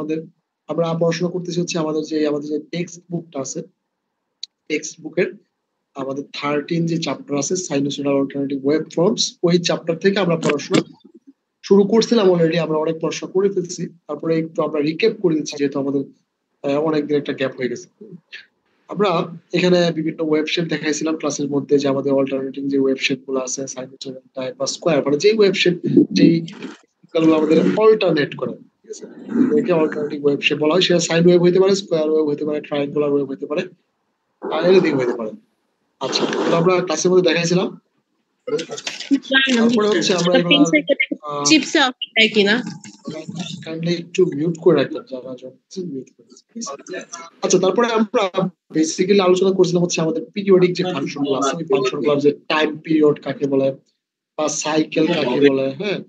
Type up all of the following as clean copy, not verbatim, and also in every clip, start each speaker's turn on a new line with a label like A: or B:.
A: আমাদের, আমরা পড়াশোনা করতেছি হচ্ছে আমাদের যে টেক্সট বুকটা আছে, টেক্সট বুকের আমাদের 13 যে চ্যাপ্টার আছে সাইনোসয়েডাল অল্টারনেটিভ ওয়েভ ফর্মস, ওই চ্যাপ্টার থেকে আমরা পড়াশোনা শুরু করছিলাম অলরেডি, আমরা অনেক পড়াশোনা করে ফেলছি, তারপরে একটু আমরা রিক্যাপ করে দিচ্ছি যেহেতু আমাদের অনেকদিন একটা গ্যাপ হয়ে গেছে। আমরা এখানে বিভিন্ন ওয়েবশেপ দেখাইছিলাম ক্লাসের মধ্যে, যে আমাদের অল্টারনেটিভ যে ওয়েবশেপ গুলো আছে সাইনোসয়েডাল টাইপ বা স্কোয়ার, মানে যে ওয়েবশেপ যেই গুলো আমাদের অল্টারনেট করে, ঠিক আছে, এটাকে অল্টারনেটিভ ওয়েবশেপ বলা হয়। সেটা সাইন ওয়েভ হতে পারে, স্কোয়ার ওয়েভ হতে পারে, ট্রায়াঙ্গুলার ওয়েভ হতে পারে, আর এনিথিং হতে পারে। আচ্ছা, এগুলো আমরা ক্লাসের মধ্যে দেখাইছিলাম। তারপরে হচ্ছে আমরা এগুলা
B: চিপসে অফার কিনা
A: কাইন্ডলি একটু মিউট করে রাখবেন যারা মিউট করে। আচ্ছা, তারপরে আমরা বেসিক্যালি আলোচনা করছিলাম হচ্ছে আমাদের পিরিয়ডিক যে ফাংশন গুলো আছে, ওই ফাংশন গুলো, যে টাইম পিরিয়ড কাকে বলে বা সাইকেল কাকে বলে, হ্যাঁ,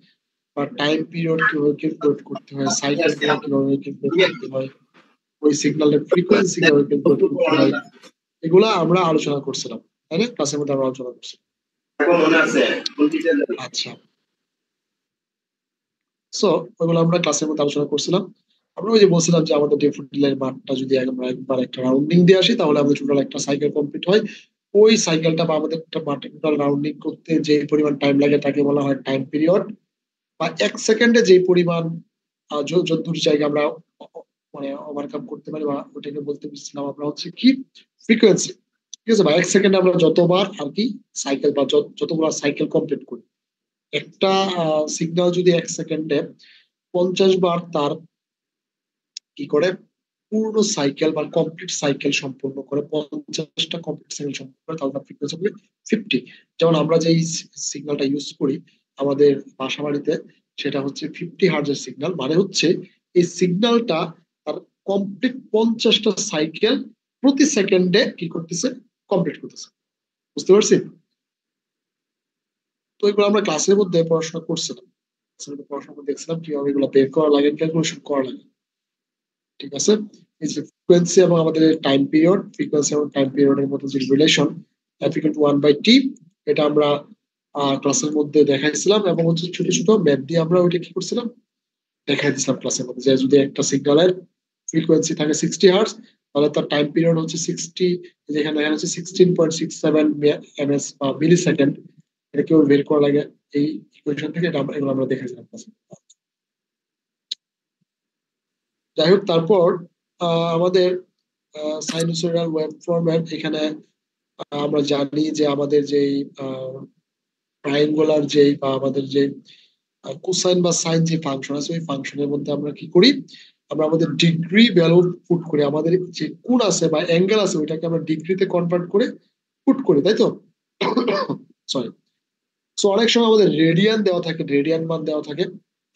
A: বা টাইম পিরিয়ড কিভাবে ক্যালকুলেট করতে হয়, সাইকেল কিভাবে ক্যালকুলেট করতে হয়, ওই সিগন্যালের ফ্রিকোয়েন্সি কিভাবে ক্যালকুলেট করতে হয়, এগুলা আমরা আলোচনা করছিলাম, তাই না? ক্লাসের মধ্যে আমরা আলোচনা করছিলাম। আচ্ছা, সো ওইগুলো আমরা ক্লাসের মধ্যে আলোচনা করছিলাম। আমরা ওই যে বলছিলাম যে আমাদের ডেফোডিলের মাঠটা যদি আমরা একবার একটা রাউন্ডিং দিয়ে আসি তাহলে আমাদের টোটাল একটা সাইকেল কমপ্লিট হয়। ওই সাইকেলটা বা আমাদের একটা মাঠে টোটাল রাউন্ডিং করতে যে পরিমাণ টাইম লাগে তাকে বলা হয় টাইম পিরিয়ড, বা 1 সেকেন্ডে যে পরিমাণ যতদূর জায়গা আমরা মানে ওভারকাম করতে পারি, বা ওটাকে বলতে বুঝছিলাম আমরা হচ্ছে কি ফ্রিকোয়েন্সি, ঠিক আছে, বা 1 সেকেন্ডে আমরা যতবার আর কি সাইকেল বা যতগুলো সাইকেল কমপ্লিট করি। একটা সিগন্যাল যদি 1 সেকেন্ডে 50 বার তার কি করে পূর্ণ সাইকেল বা কমপ্লিট সাইকেল সম্পূর্ণ করে, 50টা কমপ্লিট সাইকেল সম্পূর্ণ করে, তাহলে তার ফ্রিকোয়েন্সি হবে 50। যেমন আমরা যে সিগন্যালটা ইউজ করি আমাদের বাসা বাড়িতে, সেটা হচ্ছে 50 হার্জের সিগন্যাল, মানে হচ্ছে এই সিগন্যালটা তার কমপ্লিট 50টা সাইকেল প্রতি সেকেন্ডে কি করতেছে, কমপ্লিট করতেছে। বুঝতে পারছি? তো এগুলো আমরা ক্লাসের মধ্যে পড়াশোনা করছিলাম, পড়াশোনা করে দেখছিলাম কিভাবে এগুলো বের করা লাগে, ক্যালকুলেশন করা লাগে, ঠিক আছে। এই যে ফ্রিকোয়েন্সি এবং আমাদের টাইম পিরিয়ড, ফ্রিকোয়েন্সি এবং টাইম পিরিয়ডের মধ্যে যে রিলেশন F=1/t, এটা আমরা ক্লাসের মধ্যে দেখাইছিলাম, এবং হচ্ছে ছোট ছোট ম্যাথ দিয়ে আমরা ওইটা কি করছিলাম, দেখাই দিছিলাম ক্লাসের মধ্যে, যে যদি একটা সিগন্যালের ফ্রিকোয়েন্সি থাকে 60 হার্জ, তাহলে তার টাইম পিরিয়ড হচ্ছে 60, যেখানে দেখা যাচ্ছে 16.67 ms বা মিলি সেকেন্ড, এটা কেউ বের করা লাগে এই ইকুয়েশন থেকে, এগুলো আমরা দেখেছিলাম ক্লাসে। যাই হোক, তারপর আমাদের সাইনোসয়েডাল ওয়েভ ফর্মেট, এখানে আমরা জানি যে আমাদের যেই ট্রায়াঙ্গুলার যেই বা আমাদের যে কোসাইন বা সাইন যে ফাংশন আছে, ওই ফাংশনের মধ্যে আমরা কি করি, আমরা আমাদের ডিগ্রি ভ্যালু পুট করি, আমাদের যে কোণ আছে বা অ্যাঙ্গেল আছে ওইটাকে আমরা ডিগ্রিতে কনভার্ট করে পুট করি, তাই তো? সরি, সো অনেক সময় আমাদের রেডিয়ান দেওয়া থাকে, রেডিয়ান মান দেওয়া থাকে,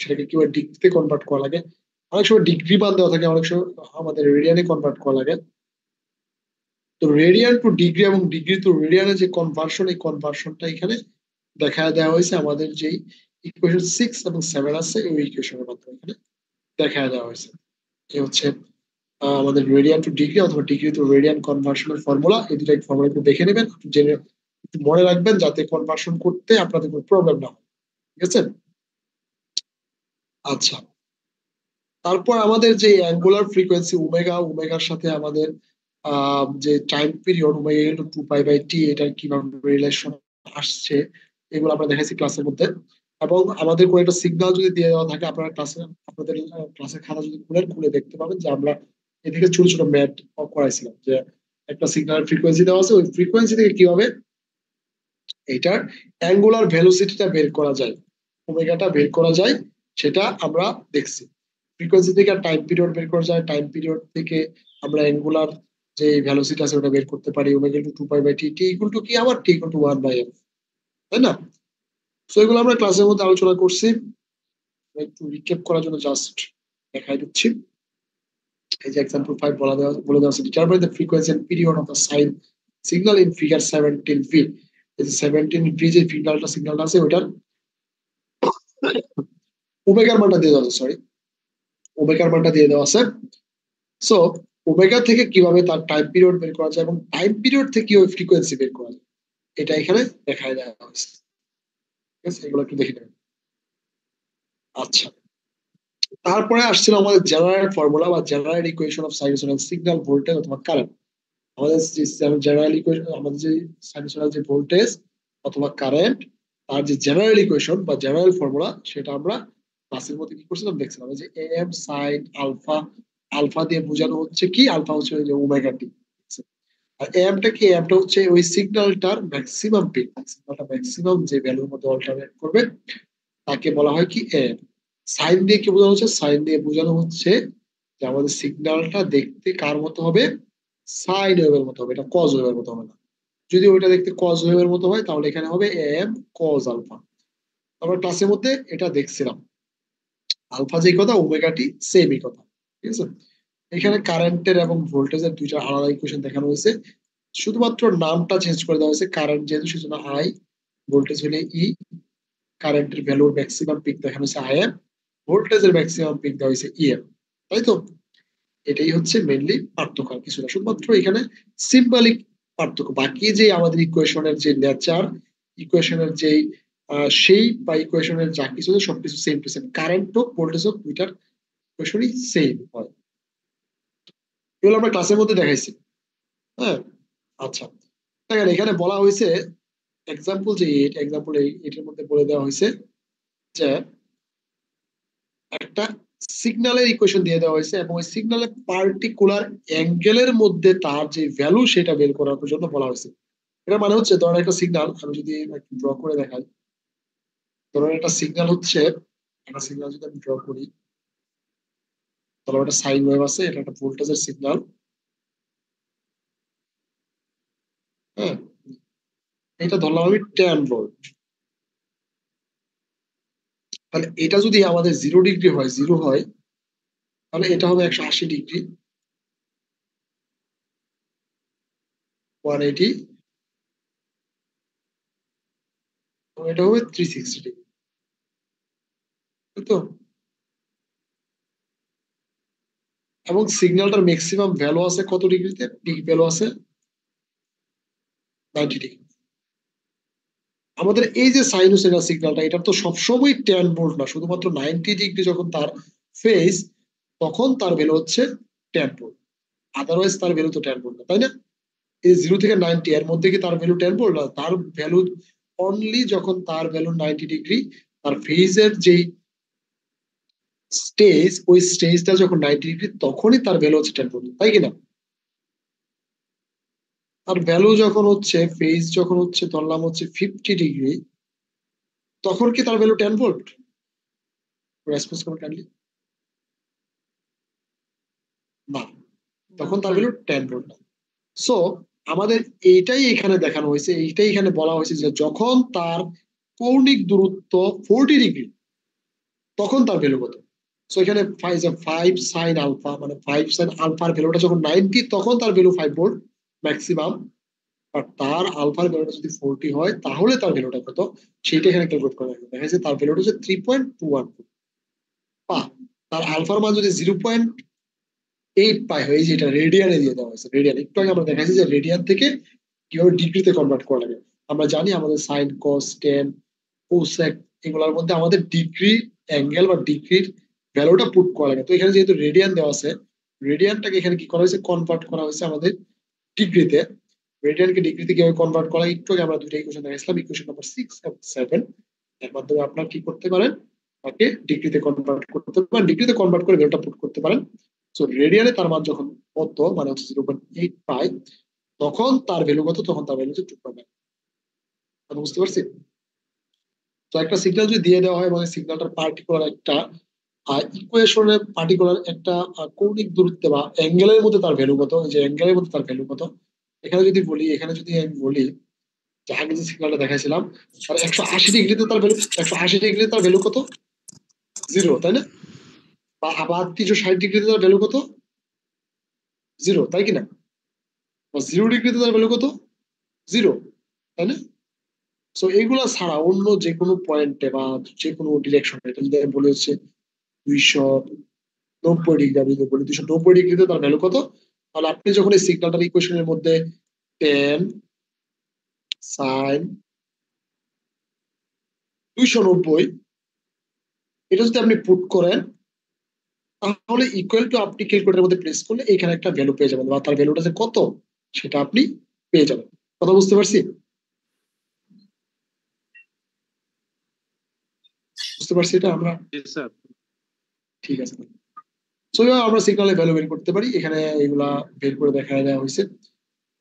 A: সেটাকে কিভাবে ডিগ্রিতে কনভার্ট করা লাগে, অনেক সময় ডিগ্রি মান দেওয়া থাকে, অনেক সময় আমাদের রেডিয়ানে কনভার্ট করা লাগে। তো রেডিয়ান টু ডিগ্রি এবং ডিগ্রি টু রেডিয়ানের যে কনভার্সন, এই কনভার্সনটা এখানে দেখা দেওয়া হয়েছে আমাদের যেই ইকুয়েশন 6 এবং 7 আছে, ওই ইকুয়েশনের মাধ্যমে এখানে দেখা দেওয়া হয়েছে। এই হচ্ছে আমাদের রেডিয়ান টু ডিগ্রি অথবা ডিগ্রি টু রেডিয়ান কনভার্সনের ফর্মুলা। এই দুটো ফর্মুলা একটু দেখে নেবেন, জেনে একটু মনে রাখবেন, যাতে কনভার্সন করতে আপনাদের কোনো প্রবলেম না হয়, ঠিক আছে? আচ্ছা, তারপর আমাদের যে অ্যাঙ্গুলার ফ্রিকোয়েন্সি ওমেগা, ওমেগার সাথে আমাদের যে টাইম পিরিয়ড ওমেগা = 2π/t, এটার কিভাবে রিলেশন আসছে, এগুলো আমরা দেখাইছি ক্লাসের মধ্যে। এবং আমাদের কোনো একটা সিগন্যাল যদি দিয়ে দেওয়া থাকে, আপনারা আপনাদের ক্লাসের খাতা যদি খুলে দেখতে পাবেন যে আমরা এদিকে ছোট ছোট ম্যাথ করাইছিলাম, যে একটা সিগন্যালের ফ্রিকোয়েন্সি দেওয়া আছে, ওই ফ্রিকোয়েন্সি থেকে কিভাবে এটার অ্যাঙ্গুলার ভেলোসিটিটা বের করা যায়, ওমেগাটা বের করা যায়, সেটা আমরা দেখছি। ফ্রিকোয়েন্সি থেকে টাইম পিরিয়ড বের করা যায়, টাইম পিরিয়ড থেকে আমরা অ্যাঙ্গুলার যে ভেলোসিটি আছে ওটা বের করতে পারি, ওমেগা = 2π/t, t কি আমার t=1/f, তাই না? তো এগুলো আমরা ক্লাসের মধ্যে আলোচনা করছি, একটু রিক্যাপ করার জন্য জাস্ট দেখাই দিচ্ছি। এই যে এক্সাম্পল 5 বলে দেওয়া আছে, determine the frequency and period of the sine signal in figure 17v। এই যে 17v যে সিগন্যালটা আছে ওটার ওমেগার মানটা দিয়ে দেওয়া আছে, সরি, ওমেগার মানটা দিয়ে দেওয়া আছে। সো ওমেগা থেকে কিভাবে তার টাইম পিরিয়ড বের করা যায় এবং টাইম পিরিয়ড থেকে কিভাবে ফ্রিকোয়েন্সি বের করা যায়, এটা এখানে দেখায় দেওয়া হয়েছে, ঠিক আছে? এগুলো একটু দেখে নেবেন। আচ্ছা, তারপরে আসছিল আমাদের জেনারেল ফর্মুলা বা general equation of sinusoidal signal, voltage অথবা কারেন্ট। আমাদের যে জেনারেল ইকুয়েশন, আমাদের যে সাইনুসয়েডাল যে ভোল্টেজ অথবা কারেন্ট, তার যে জেনারেল ইকুয়েশন বা জেনারেল ফর্মুলা, সেটা আমরা ক্লাসের মধ্যে কি করছিলাম দেখছিলাম। যে A M sine alpha, alpha দিয়ে বোঝানো হচ্ছে কি, আলফা হচ্ছে ওই যে ওমেগা টি। আর এমটা কি, এমটা হচ্ছে ওই সিগন্যালটার ম্যাক্সিমাম পিক, সিগন্যালটা ম্যাক্সিমাম যে ভ্যালুর মধ্যে অল্টারনেট করবে তাকে বলা হয় কি এম। সাইন দিয়ে কি বোঝানো হচ্ছে, সাইন দিয়ে বোঝানো হচ্ছে যে আমাদের সিগন্যালটা দেখতে কার মতো হবে, সাইন ওয়েভের মতো হবে, এটা কজ ওয়েভের মতো হবে না। যদি ওইটা দেখতে কজ ওয়েভের মতো হয় তাহলে এখানে হবে এম কজ আলফা। আমরা ক্লাসের মধ্যে এটা দেখছিলাম, আলফা যে কথা ওমেগা টি সেমই কথা, ঠিক আছে। এখানে কারেন্টের এবং ভোল্টেজের দুইটা আলাদা ইকুয়েশন দেখানো হয়েছে, শুধুমাত্র নামটা চেঞ্জ করে দেওয়া হয়েছে। কারেন্ট যেহেতু সেজন্য আই, ভোল্টেজ হলে ই, কারেন্টের ভ্যালুর ম্যাক্সিমাম পিক দেখানো হয়েছে আই এম, ভোল্টেজের ম্যাক্সিমাম পিক দেওয়া হয়েছে ই এম, তাই তো। এটাই হচ্ছে মেনলি পার্থক্য, আর কিছু না, শুধুমাত্র এখানে সিম্বলিক পার্থক্য। বাকি যে আমাদের ইকুয়েশনের যে নেচার, ইকুয়েশনের যে সেই বা ইকুয়েশনের যা কিছু আছে সবকিছু সেম টু সেম, কারেন্ট হোক ভোল্টেজ হোক দুইটার ইকুয়েশনই সেম হয়। এগুলো আমরা ক্লাসের মধ্যে দেখাইছি। হ্যাঁ, আচ্ছা। দেখেন এখানে বলা হয়েছে এক্সাম্পল যে এক্সাম্পল এটার মধ্যে বলে দেওয়া হয়েছে যে একটা সিগন্যালের ইকুয়েশন দিয়ে দেওয়া হয়েছে এবং ওই সিগন্যালের পার্টিকুলার অ্যাঙ্গেলের মধ্যে তার যে ভ্যালু সেটা বের করার জন্য বলা হয়েছে। এটা মানে হচ্ছে ধরেন একটা সিগন্যাল, আমি যদি একটু ড্র করে দেখাই, ধরেন একটা সিগন্যাল হচ্ছে, একটা সিগন্যাল যদি আমি ড্র করি, তাহলে একটা সাইন ওয়েভ আছে, এটা একটা ভোল্টেজের সিগন্যাল। হ্যাঁ, এটা ধরলাম আমি 10 ভোল্ট। তাহলে এটা যদি আমাদের 0 ডিগ্রি হয়, 0 হয়, তাহলে এটা হবে 180 ডিগ্রি, 180, এটা হবে 360 ডিগ্রি, তো। এবং সিগন্যালটার ম্যাক্সিমাম ভ্যালু আছে কত ডিগ্রিতে, পিক ভ্যালু আছে 90 ডিগ্রি। আমাদের এই যে সাইনোসইডাল সিগন্যালটা, এটা তো সবসময় 10 ভোল্ট না, শুধুমাত্র 90 ডিগ্রি যখন তার ফেজ, তখন তার ভ্যালু হচ্ছে 10 ভোল্ট, আদারওয়াইজ তার ভ্যালু তো 10 ভোল্ট না, তাই না। এই 0 থেকে 90 এর মধ্যে কি তার ভ্যালু 10 ভোল্ট না, তার ভ্যালু অনলি যখন তার ভ্যালু 90 ডিগ্রি, তার ফেজের যে স্টেজ, ওই স্টেজটা যখন 90 ডিগ্রি, তখনই তার ভ্যালু হচ্ছে 10 ভোল্ট, তাই কিনা। আর ভ্যালু যখন হচ্ছে, ফেজ যখন হচ্ছে ধরলাম হচ্ছে 50 ডিগ্রি, তখন কি তার ভ্যালু 10 ভোল্ট? রেসপন্স করো কাইন্ডলি। না, তখন তার ভ্যালু 10 ভোল্ট না। সো আমাদের এইটাই এখানে দেখানো হয়েছে, এইটাই এখানে বলা হয়েছে যে যখন তার কৌণিক দূরত্ব 40 ডিগ্রি, তখন তার ভ্যালু কত। সো এখানে 5 সাইন আলফা, মানে 5 সাইন আলফার ভ্যালুটা যখন 90, তখন তার ভ্যালু 5 ভোল্ট ম্যাক্সিমাম। আর তার আলফার ভ্যালুটা যদি 40 হয়, তাহলে তার ভ্যালুটা কত, সেটা এখানে ক্যালকুলেট করা হবে। দেখা যাচ্ছে তার ভ্যালুটা হচ্ছে 3.21, বা তার আলফার মান যদি 0.8 পাই হয়, এই যে এটা রেডিয়ানে দিয়ে দেওয়া হয়েছে, রেডিয়ান। একটু আগে আমরা দেখাচ্ছি যে রেডিয়ান থেকে কিভাবে ডিগ্রিতে কনভার্ট করা লাগে। আমরা জানি আমাদের সাইন কস টেন কোসেক, এগুলোর মধ্যে আমাদের ডিগ্রি অ্যাঙ্গেল বা ডিগ্রির ভ্যালুটা পুট করা লাগে। তো এখানে যেহেতু রেডিয়ান দেওয়া আছে, রেডিয়ানটাকে এখানে কি করা হয়েছে, কনভার্ট করা হয়েছে আমাদের ডিগ্রিতে। রেডিয়ানকে ডিগ্রিতে কিভাবে কনভার্ট করা, একটু আগে আমরা দুইটা ইকুয়েশন দেখাইছিলাম, ইকুয়েশন নাম্বার 6 এবং 7। এর মাধ্যমে আপনার কি করতে পারেন, তাকে ডিগ্রিতে কনভার্ট করতে পারেন, ডিগ্রিতে কনভার্ট করে ভ্যালুটা পুট করতে পারেন। সো রেডিয়ানে তার মান যখন কত, মানে হচ্ছে 0.8 পাই, তখন তার ভ্যালু কত, তখন তার ভ্যালু হচ্ছে 2.9। বুঝতে পারছি। তো একটা সিগন্যাল যদি দিয়ে দেওয়া হয় এবং সিগন্যালটার পার্টিকুলার একটা ইকুয়েশনের পার্টিকুলার একটা কৌণিক দূরত্বে বা অ্যাঙ্গেলের মধ্যে তার ভ্যালু কত, যে অ্যাঙ্গেলের মধ্যে তার ভ্যালু কত, এখানে যদি বলি, এখানে যদি আমি বলি যে আগে যে সিগন্যালটা দেখাইছিলাম, তার 180 ডিগ্রিতে তার ভ্যালু, 180 ডিগ্রিতে তার ভ্যালু কত, 0, তাই না। বা আবার 360 ডিগ্রিতে তার ভ্যালু কত, 0, তাই কিনা। বা 0 ডিগ্রিতে তার ভ্যালু কত, 0, তাই না। সো এইগুলা ছাড়া অন্য যে কোনো পয়েন্টে বা যে কোনো ডিরেকশনে, এটা যদি আমি বলি হচ্ছে 290 ডিগ্রি, আমি যদি বলি 290 ডিগ্রিতে তার ভ্যালু কত, তাহলে আপনি যখন এই সিগন্যালটার ইকুয়েশনের মধ্যে 10 sin 290, এটা যদি আপনি পুট করেন, তাহলে ইকুয়াল টু আপনি ক্যালকুলেটরের মধ্যে প্লেস করলে এখানে একটা ভ্যালু পেয়ে যাবেন, বা তার ভ্যালুটা যে কত সেটা আপনি পেয়ে যাবেন। কথা বুঝতে পারছি? বুঝতে পারছি এটা আমরা? ঠিক আছে। সো আমরা সিগন্যালের ভ্যালু বের করতে পারি, এখানে এগুলা বের করে দেখা দেওয়া হয়েছে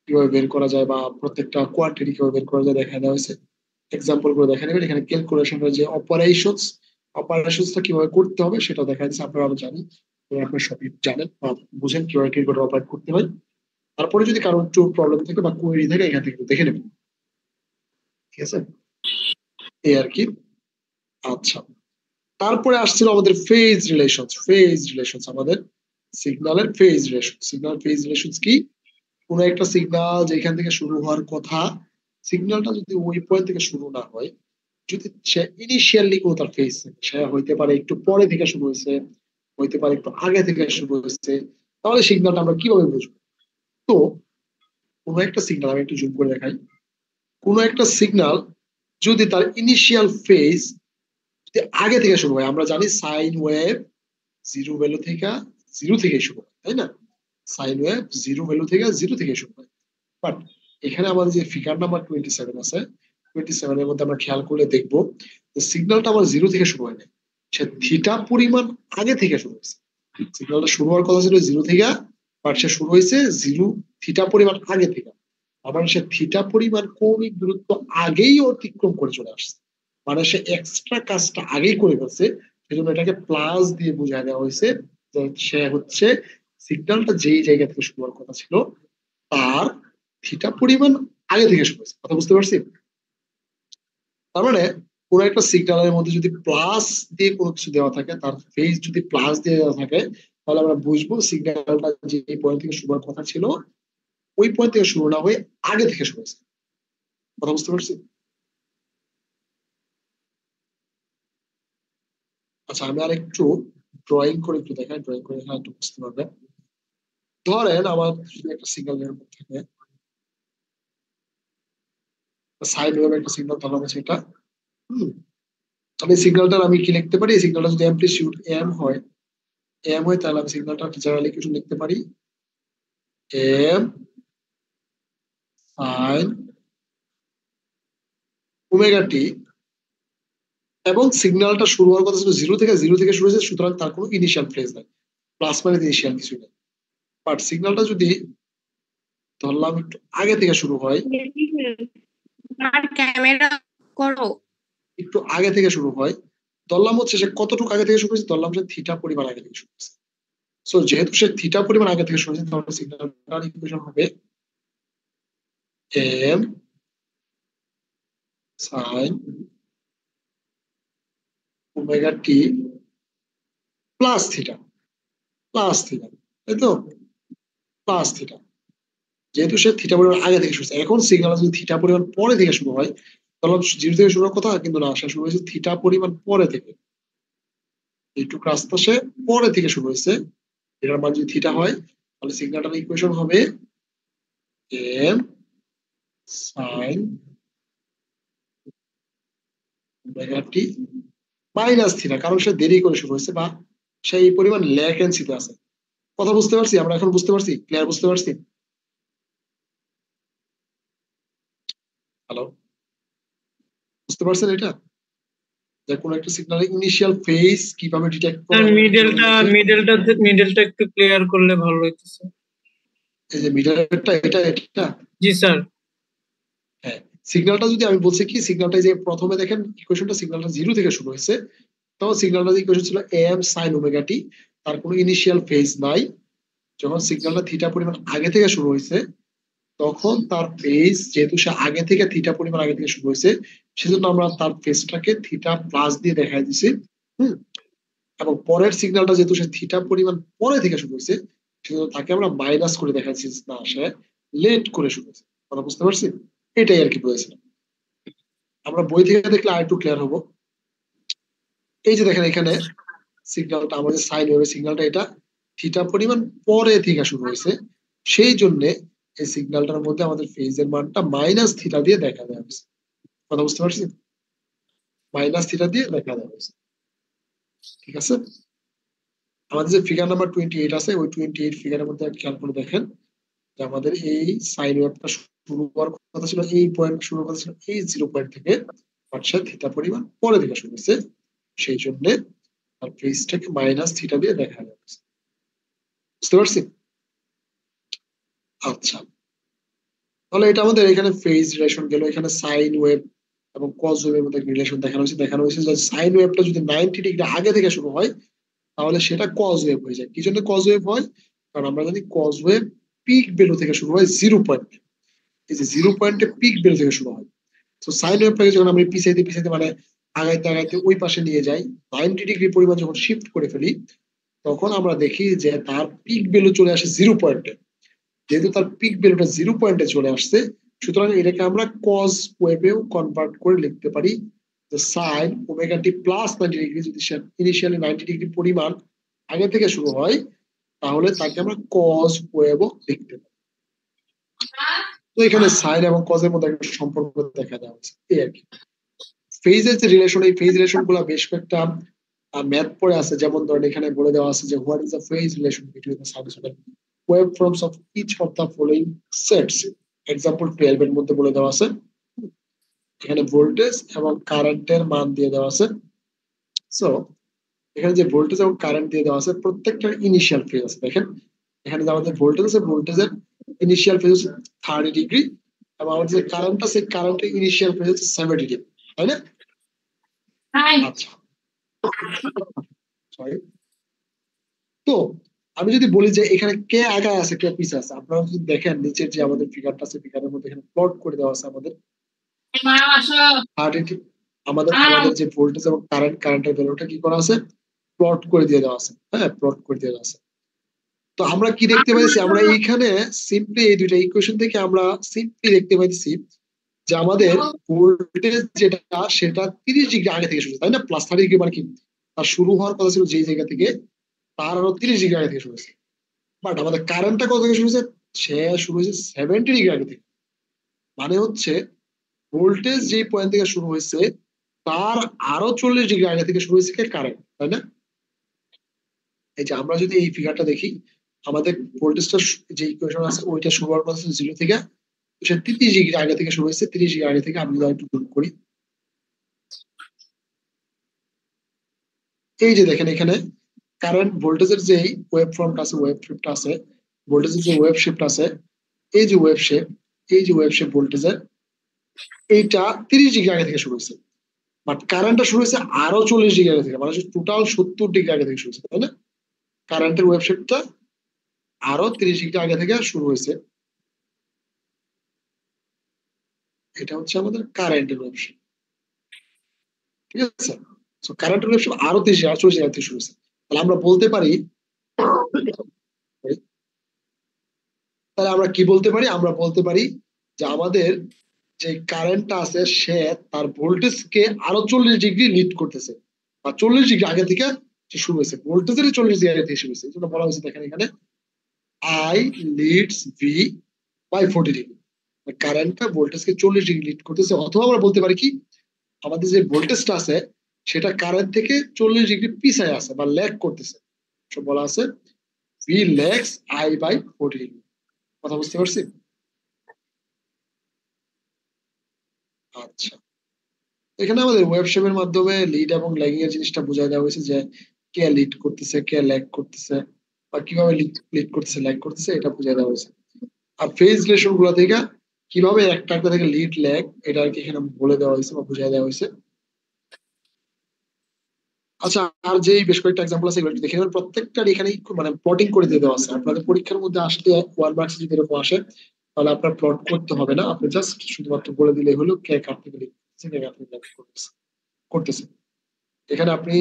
A: কিভাবে বের করা যায়, বা প্রত্যেকটা কোয়ান্টিটি কিভাবে বের করা যায় দেখা দেওয়া হয়েছে। এক্সাম্পল করে দেখা নেবেন, এখানে ক্যালকুলেশনের যে অপারেশনসটা কিভাবে করতে হবে সেটা দেখা যাচ্ছে, আপনারা আরো জানি, আপনারা সবই জানেন বা বুঝেন কিভাবে কি করে অপারেট করতে হয়। তারপরে যদি কারো একটু প্রবলেম থাকে বা কোয়েরি থাকে এখান থেকে একটু দেখে নেবেন। ঠিক আছে, এই আর কি। আচ্ছা, তারপরে আসছিল আমাদের ফেজ রিলেশনস আমাদের সিগন্যালের ফেজ রিলেশনস কি? কোন একটা সিগন্যাল যেখান থেকে শুরু হওয়ার কথা, সিগন্যালটা যদি ওই পয়েন্ট থেকে শুরু না হয়, যদি সে ইনিশিয়ালি কোনো তার ফেজ, সে হইতে পারে একটু পরে থেকে শুরু হয়েছে, হইতে পারে একটু আগে থেকে শুরু হয়েছে, তাহলে সিগন্যালটা আমরা কিভাবে বুঝবো? তো কোনো একটা সিগন্যাল, আমি একটু জুম করে দেখাই, কোনো একটা সিগন্যাল যদি তার ইনিশিয়াল ফেজ আগে থেকে শুরু হয়, আমরা জানি সাইন ওয়েভ জিরো থেকে শুরু হয়, তাই না? সাইন ওয়েভ জিরো থেকে শুরু হয়। বাট এখানে আমাদের যে ফিগার নাম্বার 27 আছে, 27 এর মধ্যে আমরা খেয়াল করলে দেখবো যে সিগন্যালটা আমার জিরো থেকে শুরু হয় না, সে থিটা পরিমাণ আগে থেকে শুরু হয়েছে। সিগন্যালটা শুরু হওয়ার কথা ছিল জিরো থেকে, বাট সে শুরু হয়েছে জিরো থিটা পরিমাণ আগে থেকে। আবার সে থিটা পরিমাণ কৌণিক দূরত্ব আগেই অতিক্রম করে চলে আসছে, মানে সে এক্সট্রা কাজটা আগেই করে ফেলছে। সেজন্য এটাকে প্লাস দিয়ে বোঝায় দেওয়া হয়েছে যে সে হচ্ছে সিগন্যালটা যেই জায়গা থেকে শুরু হওয়ার কথা ছিল তার থিটা পরিমাণ আগে থেকে শুরু হয়েছে। কথা বুঝতে পারছি? তার মানে কোন একটা সিগন্যালের মধ্যে যদি প্লাস দিয়ে কোনো কিছু দেওয়া থাকে, তার ফেজ যদি প্লাস দিয়ে দেওয়া থাকে, তাহলে আমরা বুঝবো সিগন্যালটা যে পয়েন্ট থেকে শুরু হওয়ার কথা ছিল ওই পয়েন্ট থেকে শুরু না হয়ে আগে থেকে শুরু হয়েছে। কথা বুঝতে পারছি? আচ্ছা, আমি আর একটু ড্রয়িং করে একটু দেখাই, ড্রয়িং করে দেখালে একটু বুঝতে পারবেন। ধরেন আমার যদি একটা সিগন্যালের মধ্যে থাকে, সাইন ওয়েভ একটা সিগন্যাল ধরলাম আছে এটা। হম, আমি সিগন্যালটার আমি কি লিখতে পারি? সিগন্যালটা যদি অ্যামপ্লিটিউড এম হয় তাহলে আমি সিগন্যালটা জেনারেলি কিছু লিখতে পারি এম সাইন ওমেগা টি, এবং সিগন্যালটা শুরু হওয়ার কথা ছিল জিরো থেকে শুরু হয়েছে, সুতরাং তার কোনো ইনিশিয়াল ফেজ নাই, প্লাস মাইনাস ইনিশিয়াল কিছু নেই। বাট সিগন্যালটা যদি ধরলাম একটু আগে থেকে শুরু হয়,
B: আর ক্যামেরা করো।
A: একটু আগে থেকে শুরু হয়, ধরলাম হচ্ছে সে কতটুকু আগে থেকে শুরু হয়েছে, ধরলাম সে থিটা পরিমাণ আগে থেকে শুরু হয়েছে। সো যেহেতু সে থিটা পরিমাণ আগে থেকে শুরু হয়েছে, তাহলে সিগন্যালটার ইকুয়েশন হবে M sine omega t plus theta, তাই তো? প্লাস থিটা, যেহেতু সে থিটা পরিমাণ আগে থেকে শুরু হয়েছে। এখন সিগন্যাল যদি থিটা পরিমাণ পরে থেকে শুরু হয়, তাহলে জিরো থেকে শুরু হওয়ার কথা, কিন্তু না, সে শুরু হয়েছে থিটা পরিমাণ পরে থেকে। এইটুকু রাস্তা সে পরে থেকে শুরু হয়েছে, এটার মান যদি থিটা হয়, তাহলে সিগন্যালটার ইকুয়েশন হবে M sine omega t minus theta, কারণ সে দেরি করে শুরু হয়েছে বা সেই পরিমাণ ল্যাটেন্সিতে আছে। কথা বুঝতে পারছি? আমরা এখন বুঝতে পারছি, ক্লিয়ার বুঝতে পারছি? হ্যালো, বুঝতে পারছেন এটা? যে কোনো একটা সিগন্যালের ইনিশিয়াল ফেজ কিভাবে ডিটেক্ট করা
C: স্যার
A: হবে, কিভাবে
C: মিডলটা
A: দেখে।
C: মিডলটা মিডলটা একটু ক্লিয়ার করলে ভালো হইতেছে।
A: এই যে মিডলটা, এটা
C: জি স্যার।
A: হ্যাঁ, সিগন্যালটা যদি আমি বলছি কি, সিগন্যালটা যে প্রথমে দেখেন ইকুয়েশনটা, সিগন্যালটা জিরো থেকে শুরু হয়েছে, তখন সিগন্যালটা ইকুয়েশন ছিল এম সাইন ওমেগা টি, তার কোনো ইনিশিয়াল ফেজ নাই। যখন সিগন্যালটা থিটা পরিমাণ আগে থেকে শুরু হয়েছে, তখন তার ফেজ, যেহেতু সে আগে থেকে থিটা পরিমাণ আগে থেকে শুরু হয়েছে, সেজন্য আমরা তার ফেজটাকে থিটা প্লাস দিয়ে দেখাই দিছি। হুম, এবং পরের সিগন্যালটা যেহেতু সে থিটা পরিমাণ পরে থেকে শুরু হয়েছে, সেজন্য তাকে আমরা মাইনাস করে দেখাচ্ছি, না সে লেট করে শুরু হয়েছে। কথা বুঝতে পারছি? এটাই আর কি বলেছিলাম। আমরা বই থেকে দেখলে আর একটু ক্লিয়ার হবো। এই যে দেখেন এখানে সিগন্যালটা, আমাদের সাইন ওয়েভের সিগন্যালটা এটা থিটা পরিমাণ পরে থেকে শুরু হয়েছে, সেই জন্য এই সিগন্যালটার মধ্যে আমাদের ফেজের মানটা মাইনাস থিটা দিয়ে দেখা দেওয়া হয়েছে। কথা বুঝতে পারছি? মাইনাস থিটা দিয়ে দেখা দেওয়া হয়েছে। ঠিক আছে? আমাদের যে ফিগার নাম্বার 28 আছে ওই 28 ফিগারের মধ্যে খেয়াল করে দেখেন যে আমাদের এই সাইন ওয়েভটা শুরু হওয়ার কথা ছিল এই পয়েন্ট, শুরু কথা ছিল এই 0 পয়েন্ট থেকে, বাট সে থিটা পরিমাণ পরে থেকে শুরু হয়েছে, সেই জন্য আর ফেজটাকে মাইনাস থিটা দিয়ে দেখা যাচ্ছে। বুঝতে পারছি? আচ্ছা, তাহলে এটা আমাদের এখানে ফেজ রিলেশন গেল। এখানে সাইন ওয়েভ এবং কজ ওয়েভের মধ্যে রিলেশন দেখানো হয়েছে যে সাইন ওয়েভটা যদি 90 ডিগ্রি আগে থেকে শুরু হয় তাহলে সেটা কজ ওয়েভ হয়ে যায়। কি জন্য কজ ওয়েভ হয়? কারণ আমরা জানি কজ ওয়েভ পিক ভ্যালু থেকে শুরু হয় 0 পয়েন্ট। এই যে 0 পয়েন্টে পিক ভ্যালু থেকে শুরু হয়। তো সাইন ওয়েভটাকে যখন আমরা পিছাইতে পিছাইতে মানে আগাইতে আগাইতে ওই পাশে নিয়ে যাই, 90 ডিগ্রি পরিমাণ যখন শিফট করে ফেলি, তখন আমরা দেখি যে তার পিক ভ্যালু চলে আসে 0 পয়েন্টে। যেহেতু তার পিক ভ্যালুটা 0 পয়েন্টে চলে আসছে, সুতরাং এটাকে আমরা কজ ওয়েভেও কনভার্ট করে লিখতে পারি যে sine omega t plus 90 degree যদি ইনিশিয়ালি 90 ডিগ্রি পরিমাণ আগে থেকে শুরু হয় তাহলে তাকে আমরা কজ ওয়েভও লিখতে পারি। তো এখানে সাইন এবং কজের মধ্যে একটা সম্পর্ক দেখা যাচ্ছে এই আর কি। ফেজের যে রিলেশন, এই ফেজ রিলেশন গুলা বেশ কয়েকটা ম্যাথ পড়ে আছে। যেমন ধরেন এখানে বলে দেওয়া আছে যে what is the phase relation between the sinusoidal waveforms of each of the following sets. Example 12 এর মধ্যে বলে দেওয়া আছে, এখানে ভোল্টেজ এবং কারেন্টের মান দিয়ে দেওয়া আছে। সো এখানে যে ভোল্টেজ এবং কারেন্ট দিয়ে দেওয়া আছে প্রত্যেকটার ইনিশিয়াল ফেজ আছে। দেখেন এখানে যে আমাদের ভোল্টেজ আছে, ভোল্টেজের ইনিশিয়াল ফেজ হচ্ছে 30 ডিগ্রি, এবং আমাদের যে কারেন্ট আছে কারেন্টের ইনিশিয়াল ফেজ হচ্ছে 70 ডিগ্রি, তাই না? আচ্ছা, সরি। তো আমি যদি বলি যে এখানে কে আগে আছে কে পিছে আছে, আপনারা যদি দেখেন নিচের যে আমাদের ফিগারটা আছে, ফিগারের মধ্যে এখানে প্লট করে দেওয়া আছে আমাদের 30 আমাদের আমাদের যে ভোল্টেজ এবং কারেন্টের ভ্যালুটা কি করা আছে, প্লট করে দিয়ে দেওয়া আছে। হ্যাঁ, প্লট করে দিয়ে দেওয়া আছে। তো আমরা কি দেখতে পাইছি, আমরা এইখানে সিম্পলি এই দুইটা ইকুয়েশন থেকে আমরা সিম্পলি দেখতে পাইছি যে আমাদের ভোল্টেজ যেটা সেটা 30 ডিগ্রি আগে থেকে শুরু, তাই না? প্লাস 30 ডিগ্রি মানে কি, তার শুরু হওয়ার কথা ছিল যেই জায়গা থেকে, তার আরো 30 ডিগ্রি আগে থেকে শুরু হয়েছে। বাট আমাদের কারেন্টটা কত থেকে শুরু হয়েছে, সে শুরু হয়েছে 70 ডিগ্রি আগে থেকে। মানে হচ্ছে ভোল্টেজ যে পয়েন্ট থেকে শুরু হয়েছে তার আরো 40 ডিগ্রি আগে থেকে শুরু হয়েছে কারেন্ট, তাই না? এই যে আমরা যদি এই ফিগারটা দেখি, আমাদের ভোল্টেজটা যে ইকুয়েশন আছে ওইটা শুরু হওয়ার কথা 0 থেকে, সে 30 ডিগ্রি আগে থেকে শুরু হয়েছে। 30 ডিগ্রি আগে থেকে আমি যদি একটু জুম করি, এই যে দেখেন এখানে কারেন্ট ভোল্টেজের যে ওয়েভ ফর্মটা আছে, ওয়েভ শেপটা আছে, ভোল্টেজের যে ওয়েভ শেপটা আছে, এই যে ওয়েভ শেপ, এই যে ওয়েভ শেপ ভোল্টেজের, এইটা 30 ডিগ্রি আগে থেকে শুরু হয়েছে। বাট কারেন্টটা শুরু হয়েছে আরো 40 ডিগ্রি আগে থেকে, মানে টোটাল 70 ডিগ্রি আগে থেকে শুরু হয়েছে, তাই না? কারেন্টের ওয়েভ শেপটা আরো 30 ডিগ্রি আগে থেকে শুরু হয়েছে। এটা হচ্ছে আমাদের কারেন্টের ওয়েভ শেপ, ঠিক আছে? তো কারেন্টের ওয়েভ শেপ আরো 40 ডিগ্রি থেকে শুরু হয়েছে। তাহলে আমরা বলতে পারি, তাহলে আমরা কি বলতে পারি, আমরা বলতে পারি যে আমাদের যে কারেন্টটা আছে সে তার ভোল্টেজকে আরো 40 ডিগ্রি লিড করতেছে, বা 40 ডিগ্রি আগে থেকে শুরু হয়েছে, ভোল্টেজের 40 ডিগ্রি আগে থেকে শুরু হয়েছে। এই জন্য বলা হয়েছে দেখেন এখানে I leads V by 40 degree. কারেন্টটা ভোল্টেজকে 40 ডিগ্রি লিড করতেছে। অথবা আমরা বলতে পারি কি, আমাদের যে ভোল্টেজটা আছে সেটা কারেন্ট থেকে 40 ডিগ্রি পিছায় আছে বা ল্যাগ করতেছে। সব বলা আছে V lags I by 40 degree. কথা বুঝতে পারছি? আচ্ছা, এখানে আমাদের ওয়েব শেপের মাধ্যমে লিড এবং ল্যাগিং এর জিনিসটা বোঝাই দেওয়া হয়েছে যে কে লিড করতেছে কে ল্যাগ করতেছে, বা কিভাবে লিড করতেছে ল্যাগ করতেছে এটা বোঝাই দেওয়া হয়েছে। আর ফেজ রিলেশন গুলো থেকে কিভাবে একটা একটা থেকে লিড ল্যাগ এটা আর কি এখানে বলে দেওয়া হয়েছে বা বুঝাই দেওয়া হয়েছে। আচ্ছা, আর যেই বেশ কয়েকটা এক্সাম্পল আছে এগুলো একটু দেখে নেবেন। প্রত্যেকটার এখানে মানে প্লটিং করে দিয়ে দেওয়া আছে। আপনাদের পরীক্ষার মধ্যে আসলে 1 মার্কস যদি এরকম আসে তাহলে আপনার প্লট করতে হবে না, আপনি জাস্ট শুধুমাত্র বলে দিলেই হলো কে কার থেকে লিখতেছে কে কার থেকে ল্যাগ করতেছে। এখানে আপনি